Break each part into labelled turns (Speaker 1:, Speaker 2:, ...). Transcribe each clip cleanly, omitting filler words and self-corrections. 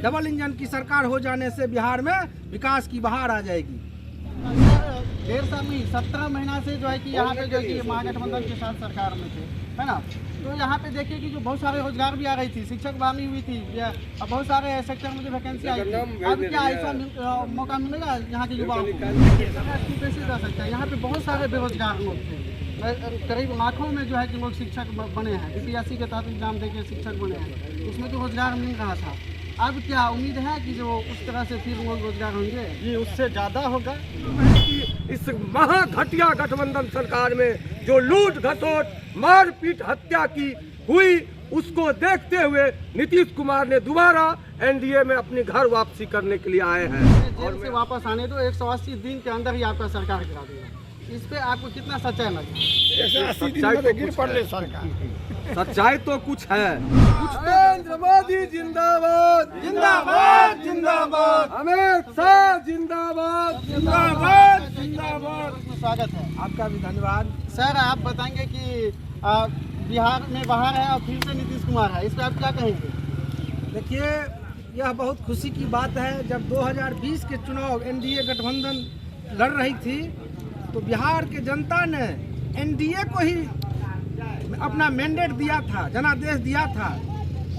Speaker 1: Double engine की सरकार हो जाने से बिहार में विकास की बहार आ जाएगी।
Speaker 2: 1.5 साल में 17 महीना से जो है कि यहाँ पे जो है कि महागठबंधन के साथ सरकार में थे, है ना। तो यहाँ पे देखिए कि जो बहुत सारे रोजगार भी आ रही थी, शिक्षक बहाली हुई थी, अब बहुत सारे सेक्टर में जो वैकेंसी आई थी। अब क्या ऐसा मौका मिलेगा यहाँ के युवाओं को? कैसे जा सकता है? यहाँ पे बहुत सारे बेरोजगार लोग थे, करीब लाखों में जो है कि लोग शिक्षक बने हैं, बीपीएससी के तहत एग्जाम देके शिक्षक बने हैं, उसमें तो रोजगार मिल रहा था। अब क्या उम्मीद है कि जो उस तरह से फिर लोग रोजगार होंगे?
Speaker 3: ये उससे ज़्यादा होगा।
Speaker 4: इस महाघटिया गठबंधन सरकार में जो लूट घसोट मारपीट हत्या की हुई, उसको देखते हुए नीतीश कुमार ने दोबारा एनडीए में अपनी घर वापसी करने के लिए आए हैं।
Speaker 2: जेल से वापस आने दो, 180 दिन के अंदर ही आपका सरकार गिरा देगा। इस पे आपको कितना सच्चाई लगे?
Speaker 4: सच्चाई तो कुछ है। नरेंद्र मोदी जिंदाबाद
Speaker 1: जिंदाबाद जिंदाबाद,
Speaker 4: अमित शाह जिंदाबाद
Speaker 1: जिंदाबाद जिंदाबाद।
Speaker 2: स्वागत है
Speaker 1: आपका भी धन्यवाद।
Speaker 2: सर। आप बताएंगे कि बिहार में बाहर है और फिर से नीतीश कुमार है, इस पर आप क्या कहेंगे?
Speaker 1: देखिए, यह बहुत खुशी की बात है। जब 2020 के चुनाव एनडीए गठबंधन लड़ रही थी तो बिहार के जनता ने एनडीए को ही अपना मैंडेट दिया था, जनादेश दिया था,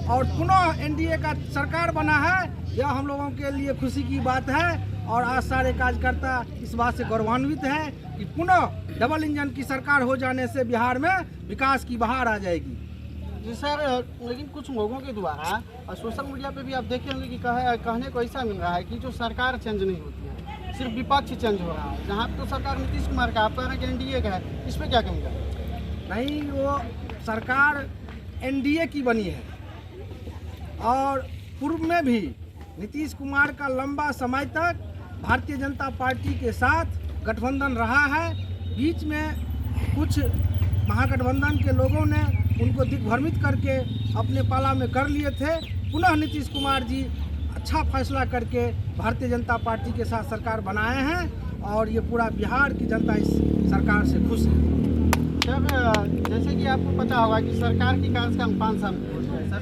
Speaker 1: और पुनः एनडीए का सरकार बना है। यह हम लोगों के लिए खुशी की बात है और आज सारे कार्यकर्ता इस बात से गौरवान्वित हैं कि पुनः डबल इंजन की सरकार हो जाने से बिहार में विकास की बहार आ जाएगी।
Speaker 2: जी सर, लेकिन कुछ लोगों के द्वारा और सोशल मीडिया पे भी आप देखे होंगे कि कहने को ऐसा मिल रहा है कि जो सरकार चेंज नहीं होती है, सिर्फ विपक्ष चेंज हो रहा है। जहाँ तो सरकार नीतीश कुमार का, आप कह रहे हैं कि एनडीए का है, इस पर क्या कहेंगे?
Speaker 1: नहीं, वो सरकार एनडीए की बनी है और पूर्व में भी नीतीश कुमार का लंबा समय तक भारतीय जनता पार्टी के साथ गठबंधन रहा है। बीच में कुछ महागठबंधन के लोगों ने उनको दिग्भ्रमित करके अपने पाला में कर लिए थे। पुनः नीतीश कुमार जी अच्छा फैसला करके भारतीय जनता पार्टी के साथ सरकार बनाए हैं और ये पूरा बिहार की जनता इस सरकार से खुश है।
Speaker 2: सर, जैसे कि आपको पता होगा कि सरकार की कार्यकाल 5 साल की होती है सर,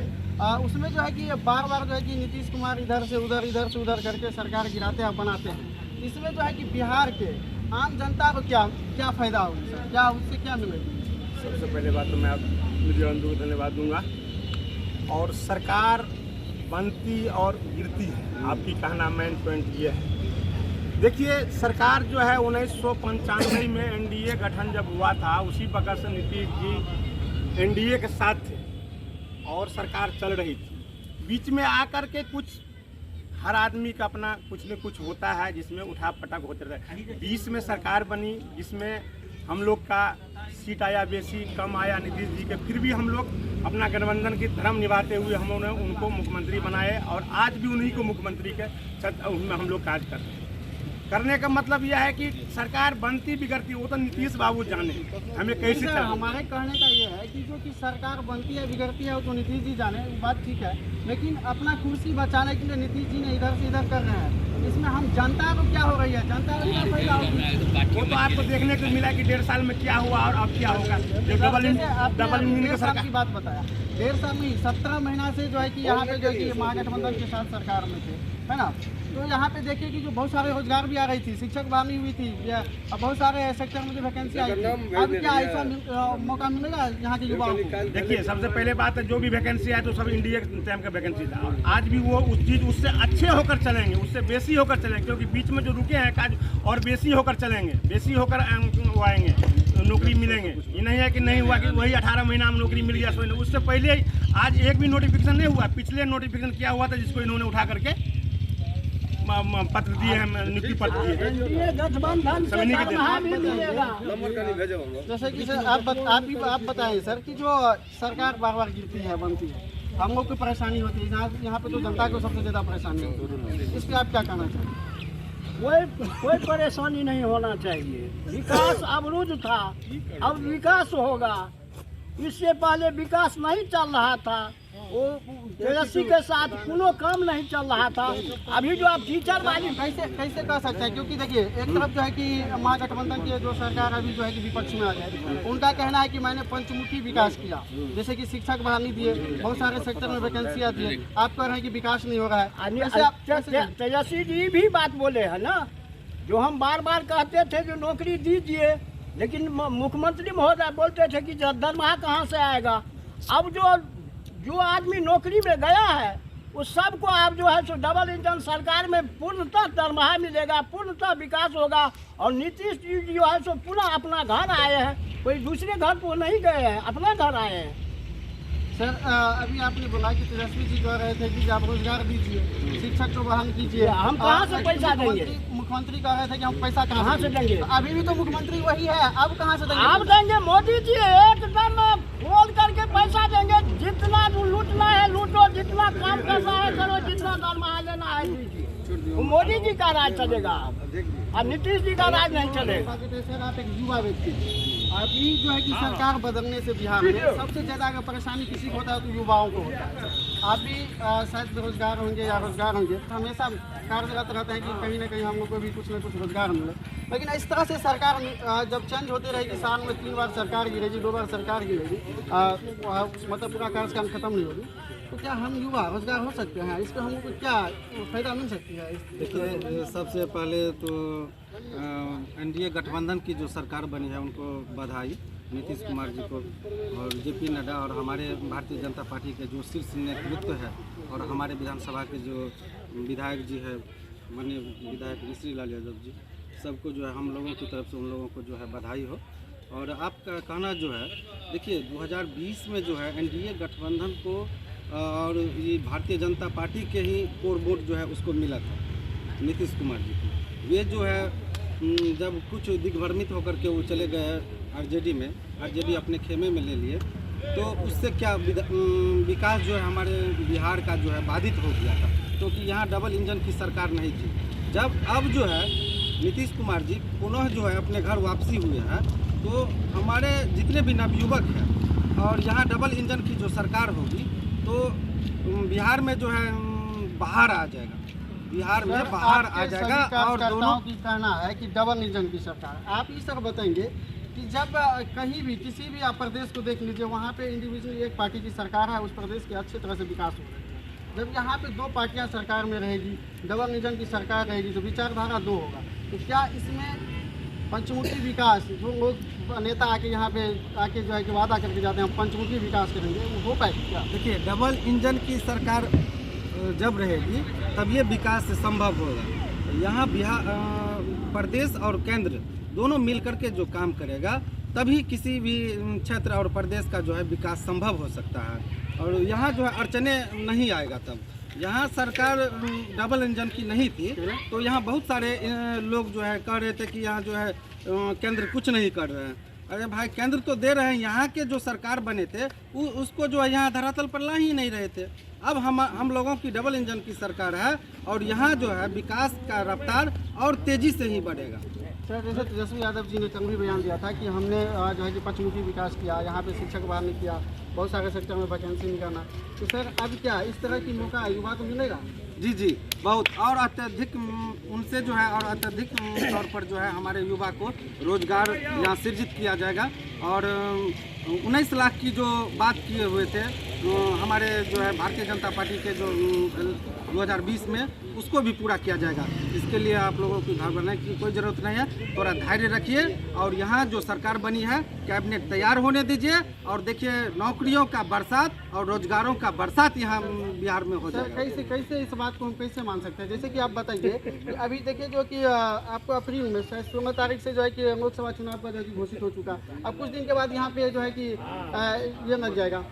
Speaker 2: उसमें जो है कि बार बार जो है कि नीतीश कुमार इधर से उधर करके सरकार गिराते हैं, बनाते हैं। इसमें जो है कि बिहार के आम जनता को क्या फायदा होगी सर? क्या उससे क्या मिलेगी?
Speaker 4: सबसे पहले बात तो मैं आप मीडिया बंधु को धन्यवाद दूंगा। और सरकार बनती और गिरती है, आपकी कहना मेन पॉइंट ये है। देखिए, सरकार जो है 1995 में एनडीए गठन जब हुआ था, उसी वक्त से नीतीश जी एनडीए के साथ थे और सरकार चल रही थी। बीच में आकर के कुछ हर आदमी का अपना कुछ न कुछ होता है जिसमें उठा पटक होते रहता है। 20 में सरकार बनी जिसमें हम लोग का सीट आया बेसी, कम आया नीतीश जी के, फिर भी हम लोग अपना गठबंधन की धर्म निभाते हुए हमने उनको मुख्यमंत्री बनाए और आज भी उन्हीं को मुख्यमंत्री के उसमें हम लोग कार्य करते हैं। करने का मतलब यह है कि सरकार बनती बिगड़ती वो तो नीतीश बाबू जाने, हमें कैसे
Speaker 2: सर, हमारे कहने का ये है कि जो कि सरकार बनती है बिगड़ती है वो तो नीतीश जी जाने, बात ठीक है, लेकिन अपना कुर्सी बचाने के लिए नीतीश जी ने इधर से इधर कर रहे हैं। इसमें हम जनता को क्या हो रही है, जनता को क्या फायदा होगी?
Speaker 4: वो तो आपको देखने को मिला कि 1.5 साल में क्या हुआ और अब क्या होगा। डबल इंजन की सरकार
Speaker 2: की बात बताया, 1.5 साल में 17 महीना से जो है कि यहाँ पे जो है कि महागठबंधन के साथ सरकार में थे, है ना। तो यहाँ पे देखिए कि जो बहुत सारे रोजगार भी आ रही थी, शिक्षक बहाली हुई थी, अब बहुत सारे सेक्टर में जो वैकेंसी आई थी। अब क्या ऐसा मौका मिलेगा यहाँ के युवाओं को?
Speaker 4: देखिए, सबसे पहले बात है, जो भी वैकेंसी है तो सब इंडिया के टाइम का वैकेंसी था और आज भी वो उस चीज़ उससे अच्छे होकर चलेंगे, उससे बेसी होकर चलेंगे, क्योंकि बीच में जो रुके हैं काज और बेसी होकर चलेंगे, बेसी होकर आएंगे, नौकरी मिलेंगे। ये नहीं है कि नहीं हुआ कि वही 18 महीना में नौकरी मिल गया। उससे पहले आज एक भी नोटिफिकेशन नहीं हुआ। पिछले नोटिफिकेशन क्या हुआ था जिसको इन्होंने उठा करके पत्र दिए हैं, नियुक्ति पत्र दिए।
Speaker 2: जैसे कि सर आप बताएं सर कि जो सरकार बार बार गिरती है, बनती है, हम लोग को परेशानी होती है, यहाँ पे तो जनता को सबसे ज़्यादा परेशानी होती है, इस पर आप क्या कहना चाहेंगे?
Speaker 3: कोई परेशानी नहीं होना चाहिए। विकास अवरुद्ध था, अब विकास होगा। इससे पहले विकास नहीं चल रहा था, वो तेजस्वी के साथ कोनो काम नहीं चल रहा था। अभी जो आप टीचर वाली
Speaker 2: कैसे कैसे कर सकते हैं, क्योंकि देखिए एक तरफ जो है कि महागठबंधन की जो सरकार अभी जो है कि विपक्ष में आ गई, उनका कहना है कि मैंने पंचमुखी विकास किया, जैसे कि शिक्षक बहाली दिए, बहुत सारे सेक्टर में वैकेंसियाँ दिए, आप कह रहे हैं कि विकास नहीं हो रहा है। ऐसे आप कैसे
Speaker 3: तेजस्वी जी भी बात बोले है ना, जो हम बार बार कहते थे जो नौकरी दीजिए, लेकिन मुख्यमंत्री महोदय बोलते थे कि दरमाहा कहाँ से आएगा। अब जो आदमी नौकरी में गया है उस सबको आप जो है सो डबल इंजन सरकार में पूर्णतः दरमाहा मिलेगा, पूर्णतः विकास होगा। और नीतीश जी जो है सो पुनः अपना घर आए हैं, कोई दूसरे घर को नहीं गए हैं, अपना घर आए हैं।
Speaker 2: सर अभी आपने बोला कि तेजस्वी जी कह रहे थे कि आप रोजगार दीजिए, शिक्षक को बहाल कीजिए,
Speaker 3: हम कहाँ से पैसा देंगे?
Speaker 2: मुख्यमंत्री कह रहे थे कि हम पैसा
Speaker 3: कहाँ से देंगे?
Speaker 2: तो अभी भी तो मुख्यमंत्री वही है, अब कहाँ से देंगे?
Speaker 3: आप देंगे मोदी जी एकदम बोल करके पैसा देंगे, जितना लूटना है लूटो, जितना काम करना है करो, जितना दरमाहा लेना है दीजिए। वो मोदी जी का राज चलेगा और नीतीश जी का राज नहीं चलेगा।
Speaker 2: सर आप एक युवा व्यक्ति, अभी जो है कि सरकार बदलने से बिहार में सबसे ज़्यादा अगर परेशानी किसी को होता है तो युवाओं को होता है। आप भी शायद बेरोजगार होंगे या रोजगार होंगे, तो हमेशा कार्यरत रहते हैं कि कहीं ना कहीं हम लोग को भी कुछ न कुछ रोजगार मिले। लेकिन इस तरह से सरकार जब चेंज होती रहेगी, साल में 3 बार सरकार गिरेगी, 2 बार सरकार गिरेगी, मतलब पूरा कार्यकाल खत्म नहीं होगी, तो क्या हम युवा रोजगार हो सकते हैं? इस पर हमको क्या फायदा मिल सकती है?
Speaker 5: देखिए सबसे पहले तो एनडीए गठबंधन की जो सरकार बनी है उनको बधाई, नीतीश कुमार जी को और जेपी नड्डा और हमारे भारतीय जनता पार्टी के जो शीर्ष नेतृत्व है और हमारे विधानसभा के जो विधायक जी है, माननीय विधायक श्री लाल यादव जी, सबको जो है हम लोगों की तरफ से उन लोगों को जो है बधाई हो। और आपका कहना जो है, देखिए 2020 में जो है एनडीए गठबंधन को और ये भारतीय जनता पार्टी के ही कोर वोट जो है उसको मिला था नीतीश कुमार जी को। ये जो है जब कुछ दिग्भ्रमित होकर के वो चले गए आरजेडी में, आरजेडी अपने खेमे में ले लिए, तो उससे क्या विकास जो है हमारे बिहार का जो है बाधित हो गया था, क्योंकि यहाँ डबल इंजन की सरकार नहीं थी। जब अब जो है नीतीश कुमार जी पुनः जो है अपने घर वापसी हुए हैं, तो हमारे जितने भी नवयुवक हैं और यहाँ डबल इंजन की जो सरकार होगी तो बिहार में जो है बाहर आ जाएगा, बिहार में बाहर आ जाएगा। और दोनों
Speaker 2: की कहना है कि डबल इंजन की सरकार। आप ये सर बताएंगे कि जब कहीं भी किसी भी आप प्रदेश को देख लीजिए, वहाँ पे इंडिविजुअल एक पार्टी की सरकार है, उस प्रदेश के अच्छी तरह से विकास हो रहा है। जब यहाँ पे 2 पार्टियाँ सरकार में रहेगी, डबल इंजन की सरकार रहेगी, तो विचारधारा 2 होगा। तो क्या इसमें पंचमुखी विकास, जो लोग नेता आके यहाँ पे आके जो है कि वादा करके जाते हैं हम पंचमुखी विकास करेंगे, वो हो पाएगा क्या?
Speaker 5: देखिए डबल इंजन की सरकार जब रहेगी तब ये विकास संभव होगा। यहाँ बिहार प्रदेश और केंद्र दोनों मिलकर के जो काम करेगा तभी किसी भी क्षेत्र और प्रदेश का जो है विकास संभव हो सकता है। और यहाँ जो है अड़चने नहीं आएगा। तब यहाँ सरकार डबल इंजन की नहीं थी, तो यहाँ बहुत सारे लोग जो है कह रहे थे कि यहाँ जो है केंद्र कुछ नहीं कर रहे हैं। अरे भाई केंद्र तो दे रहे हैं, यहाँ के जो सरकार बने थे उसको जो है यहाँ धरातल पर ला ही नहीं रहे थे। अब हम लोगों की डबल इंजन की सरकार है और यहाँ जो है विकास का रफ्तार और तेज़ी से ही बढ़ेगा।
Speaker 2: सर जैसे तेजस्वी यादव जी ने कल भी बयान दिया था कि हमने जो है कि पंचमुखी विकास किया, यहाँ पे शिक्षक बहाल नहीं किया, बहुत सारे सेक्टर में वैकेंसी निकालना। तो सर अब क्या इस तरह की मौका युवा को मिलेगा?
Speaker 5: जी बहुत, और अत्यधिक उनसे जो है और अत्यधिक तौर पर जो है हमारे युवा को रोजगार यहाँ सृजित किया जाएगा। और 19 लाख की जो बात किए हुए थे हमारे जो है भारतीय जनता पार्टी के जो 2020 में, उसको भी पूरा किया जाएगा। इसके लिए आप लोगों को घबराने की कोई ज़रूरत नहीं है, थोड़ा धैर्य रखिए और यहाँ जो सरकार बनी है कैबिनेट तैयार होने दीजिए और देखिए नौकरियों का बरसात और रोजगारों का बरसात यहाँ बिहार में हो जाएगा।
Speaker 2: कैसे इस बात को हम कैसे मान सकते हैं? जैसे कि आप बताइए कि अभी देखिए जो कि आपको अप्रैल में 16 तारीख से जो है कि लोकसभा चुनाव का जो कि घोषित हो चुका, अब कुछ दिन के बाद यहाँ पे जो है कि ये लग जाएगा,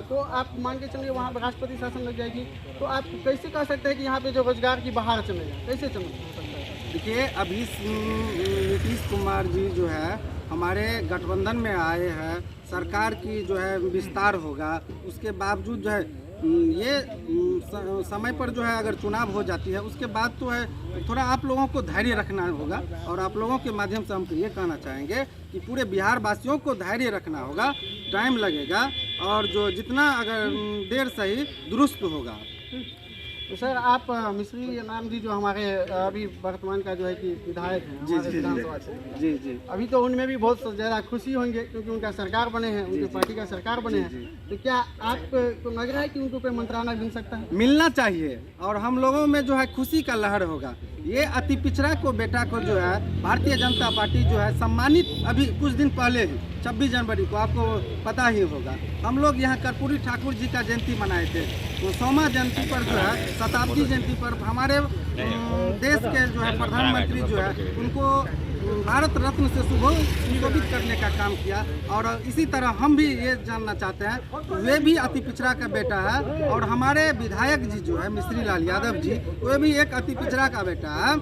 Speaker 2: तो आप मान के चलिए वहाँ पर राष्ट्रपति शासन लग जाएगी, तो आप कैसे कह सकते हैं कि यहाँ पे जो रोजगार की बहार चलेगा, कैसे चल सकता है?
Speaker 5: देखिए अभी नीतीश कुमार जी जो है हमारे गठबंधन में आए हैं, सरकार की जो है विस्तार होगा, उसके बावजूद जो है ये समय पर जो है अगर चुनाव हो जाती है उसके बाद तो है थोड़ा आप लोगों को धैर्य रखना होगा। और आप लोगों के माध्यम से हम ये कहना चाहेंगे कि पूरे बिहार वासियों को धैर्य रखना होगा, टाइम लगेगा। और जो जितना अगर देर सही दुरुस्त होगा।
Speaker 2: तो सर आप मिश्री नाम जी जो हमारे अभी वर्तमान का जो है कि विधायक हैं हमारे विधानसभा क्षेत्र
Speaker 5: जी जी।
Speaker 2: अभी तो उनमें भी बहुत ज़्यादा खुशी होंगे क्योंकि उनका सरकार बने हैं, उनकी पार्टी का सरकार बने हैं। तो क्या आपको लग रहा है कि उनको कोई मंत्रालय मिल सकता है?
Speaker 5: मिलना चाहिए और हम लोगों में जो है खुशी का लहर होगा। ये अति पिछड़ा को बेटा को जो है भारतीय जनता पार्टी जो है सम्मानित अभी कुछ दिन पहले ही 26 जनवरी को आपको पता ही होगा हम लोग यहाँ कर्पूरी ठाकुर जी का जयंती मनाए थे। तो 100वां जयंती पर जो है शताब्दी जयंती पर हमारे देश के जो है प्रधानमंत्री जो है उनको भारत रत्न से सुशोभित करने का काम किया। और इसी तरह हम भी ये जानना चाहते हैं वे भी अति पिछड़ा का बेटा है और हमारे विधायक जी जो है मिश्री लाल यादव जी वे भी एक अति पिछड़ा का बेटा है।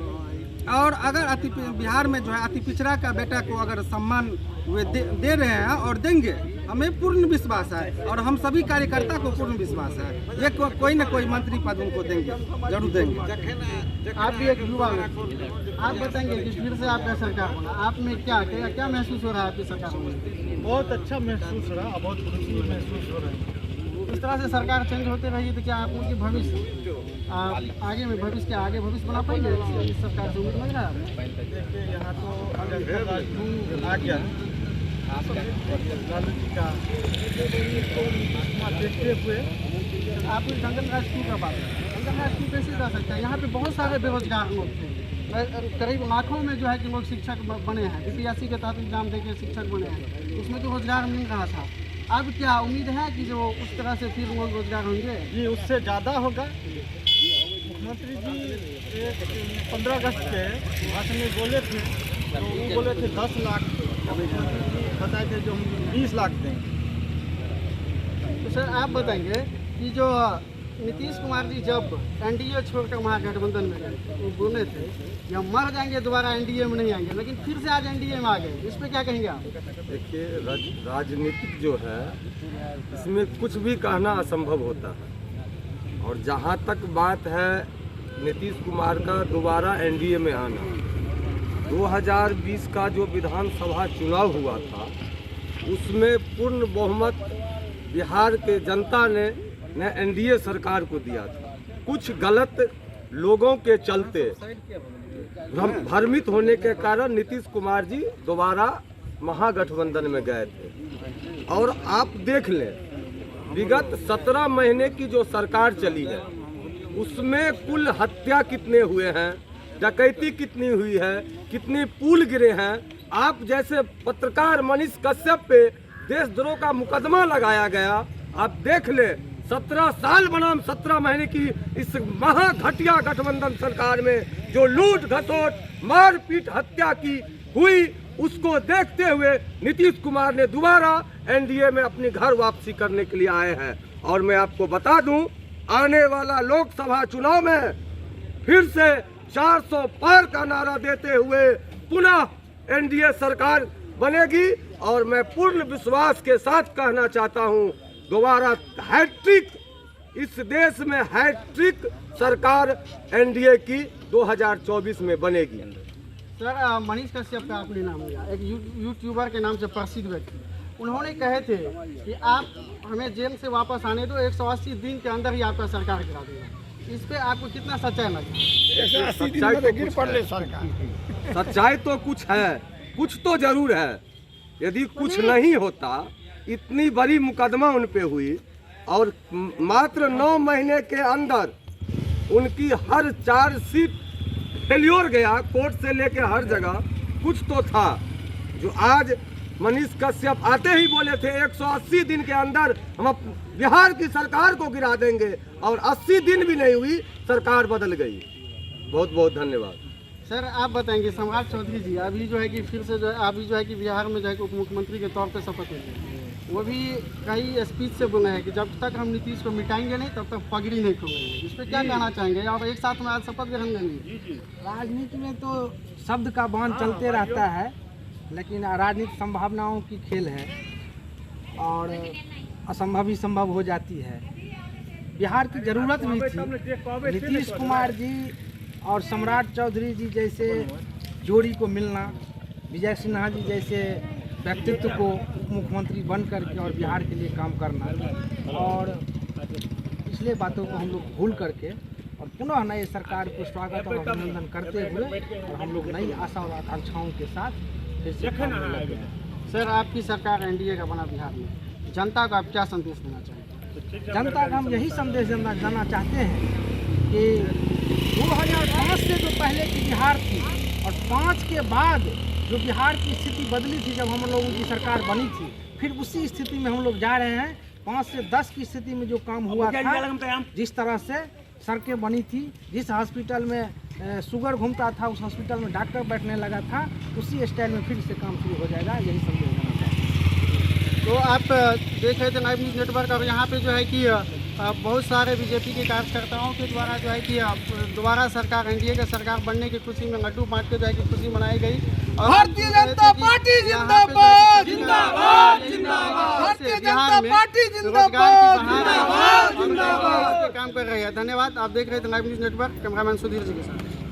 Speaker 5: और अगर बिहार में जो है अति पिछड़ा का बेटा को अगर सम्मान वे दे रहे हैं और देंगे, हमें पूर्ण विश्वास है और हम सभी कार्यकर्ता को पूर्ण विश्वास है ये कोई न कोई मंत्री पद उनको देंगे, जरूर देंगे।
Speaker 2: आप भी एक युवा हैं, आप बताएंगे कि फिर से आपका सरकार होना, आप में क्या महसूस हो रहा है आपकी सरकार होने?
Speaker 6: बहुत अच्छा महसूस हो रहा है, बहुत खुशी महसूस हो रहा है।
Speaker 2: इस तरह से सरकार चेंज होते रही तो क्या आप उनकी भविष्य आगे में भविष्य बना पाएंगे इस सरकार से? उम्मीद लग रहा है?
Speaker 6: देखिए यहाँ तो अगर राजनीति आ गया लालू जी का देखते हुए
Speaker 2: आप जंगल राज 2 का बात है, जंगल राज 2 कैसे जा सकता है? यहाँ पे बहुत सारे बेरोजगार लोग थे, करीब लाखों में जो है कि लोग शिक्षक बने हैं, बीपीएससी के तहत एग्जाम देकर शिक्षक बने हैं, उसमें तो रोजगार मिल रहा था। अब क्या उम्मीद है कि जो उस तरह से फिर लोग रोजगार होंगे?
Speaker 6: जी उससे ज़्यादा होगा। मुख्यमंत्री जी 15 अगस्त के भाषण में बोले थे तो वो बोले थे 10 लाख, मुख्यमंत्री जी बताए थे जो हम 20 लाख देंगे।
Speaker 2: तो सर आप बताएंगे कि जो नीतीश कुमार जी जब एनडीए छोड़कर महागठबंधन में गए वो बोले थे कि हम मर जाएंगे दोबारा एनडीए में नहीं आएंगे, लेकिन फिर से आज एनडीए में आ गए, इस पर क्या कहेंगे आप?
Speaker 4: देखिए राजनीतिक जो है इसमें कुछ भी कहना असंभव होता है और जहाँ तक बात है नीतीश कुमार का दोबारा एनडीए में आना, 2020 का जो विधानसभा चुनाव हुआ था उसमें पूर्ण बहुमत बिहार के जनता ने एनडीए सरकार को दिया था। कुछ गलत लोगों के चलते भ्रमित होने के कारण नीतीश कुमार जी दोबारा महागठबंधन में गए थे। और आप देख लें विगत 17 महीने की जो सरकार चली है उसमें कुल हत्या कितने हुए हैं, डकैती कितनी हुई है, कितने पुल गिरे हैं। आप जैसे पत्रकार मनीष कश्यप पे देशद्रोह का मुकदमा लगाया गया। आप देख ले 17 साल बनाम 17 महीने की इस महा घटिया गठबंधन सरकार में जो लूट घसोट मारपीट हत्या की हुई उसको देखते हुए नीतीश कुमार ने दोबारा एनडीए में अपनी घर वापसी करने के लिए आए हैं। और मैं आपको बता दूं आने वाला लोकसभा चुनाव में फिर से 400 पार का नारा देते हुए पुनः एनडीए सरकार बनेगी। और मैं पूर्ण विश्वास के साथ कहना चाहता हूं दोबारा हैट्रिक इस देश में हैट्रिक सरकार एनडीए की 2024 में बनेगी।
Speaker 2: सर मनीष कश्यप का आपने नाम लिया, एक यूट्यूबर के नाम से प्रसिद्ध व्यक्ति, उन्होंने कहे थे कि आप हमें जेल से वापस आने दो, 180 दिन के अंदर ही आपका सरकार गिरा देगा। इस पे आपको कितना सच्चाई लगी?
Speaker 4: सच्चाई तो कुछ है, कुछ तो जरूर है। यदि कुछ नहीं होता, इतनी बड़ी मुकदमा उन पे हुई और मात्र 9 महीने के अंदर उनकी हर चार्जशीट फेल्योर गया, कोर्ट से लेके हर जगह कुछ तो था। जो आज मनीष कश्यप आते ही बोले थे 180 दिन के अंदर हम बिहार की सरकार को गिरा देंगे और 80 दिन भी नहीं हुई, सरकार बदल गई। बहुत बहुत धन्यवाद।
Speaker 2: सर आप बताएंगे सम्राट चौधरी जी अभी जो है कि फिर से जो है अभी जो है कि बिहार में जो है उप मुख्यमंत्री के तौर पे शपथ लेंगे, वो भी कई स्पीच से बोले हैं कि जब तक हम नीतीश को मिटाएंगे नहीं तब तक पगड़ी नहीं खोलेंगे। इस पर क्या कहना चाहेंगे? आप एक साथ में आज शपथ ग्रहण करेंगे?
Speaker 1: राजनीति में तो शब्द का बाण चलते रहता है, लेकिन राजनीति संभावनाओं की खेल है और असंभव ही संभव हो जाती है। बिहार की ज़रूरत भी थी नीतीश कुमार जी और सम्राट चौधरी जी जैसे जोड़ी को मिलना, विजय सिन्हा जी जैसे व्यक्तित्व को उप मुख्यमंत्री बन करके और बिहार के लिए काम करना और पिछले बातों को हम लोग भूल करके और पुनः नए सरकार को स्वागत और अभिनंदन करते हुए और हम लोग नई आशा और आकांक्षाओं के साथ फिर से काम में लगे हैं।
Speaker 2: सर, आपकी सरकार एनडीए का बना बिहार में, जनता को आप क्या संदेश देना चाहेंगे?
Speaker 1: जनता का हम यही संदेश देना चाहते हैं कि 2005 से जो पहले की बिहार थी और 5 के बाद जो बिहार की स्थिति बदली थी जब हम लोगों की सरकार बनी थी, फिर उसी स्थिति में हम लोग जा रहे हैं। 5 से 10 की स्थिति में जो काम हुआ था, जिस तरह से सड़कें बनी थी, जिस हॉस्पिटल में शुगर घूमता था उस हॉस्पिटल में डॉक्टर बैठने लगा था, उसी स्टाइल में फिर से काम शुरू हो जाएगा, यही संदेश देना चाहते हैं।
Speaker 2: तो आप देख रहे थे लाइव न्यूज़ नेटवर्क। और यहाँ पे जो है कि बहुत सारे बीजेपी के कार्यकर्ताओं के द्वारा जो है कि दोबारा सरकार एनडीए का सरकार बनने की खुशी में लड्डू बांट के जो है कि खुशी मनाई गई। और
Speaker 1: भारतीय जनता पार्टी जिंदाबाद,
Speaker 2: जिंदाबाद, जिंदाबाद, भारतीय जनता पार्टी जिंदाबाद, जिंदाबाद, जिंदाबाद काम कर रही है। धन्यवाद। आप देख रहे थे live news network, cameraman Sudhir ji के साथ।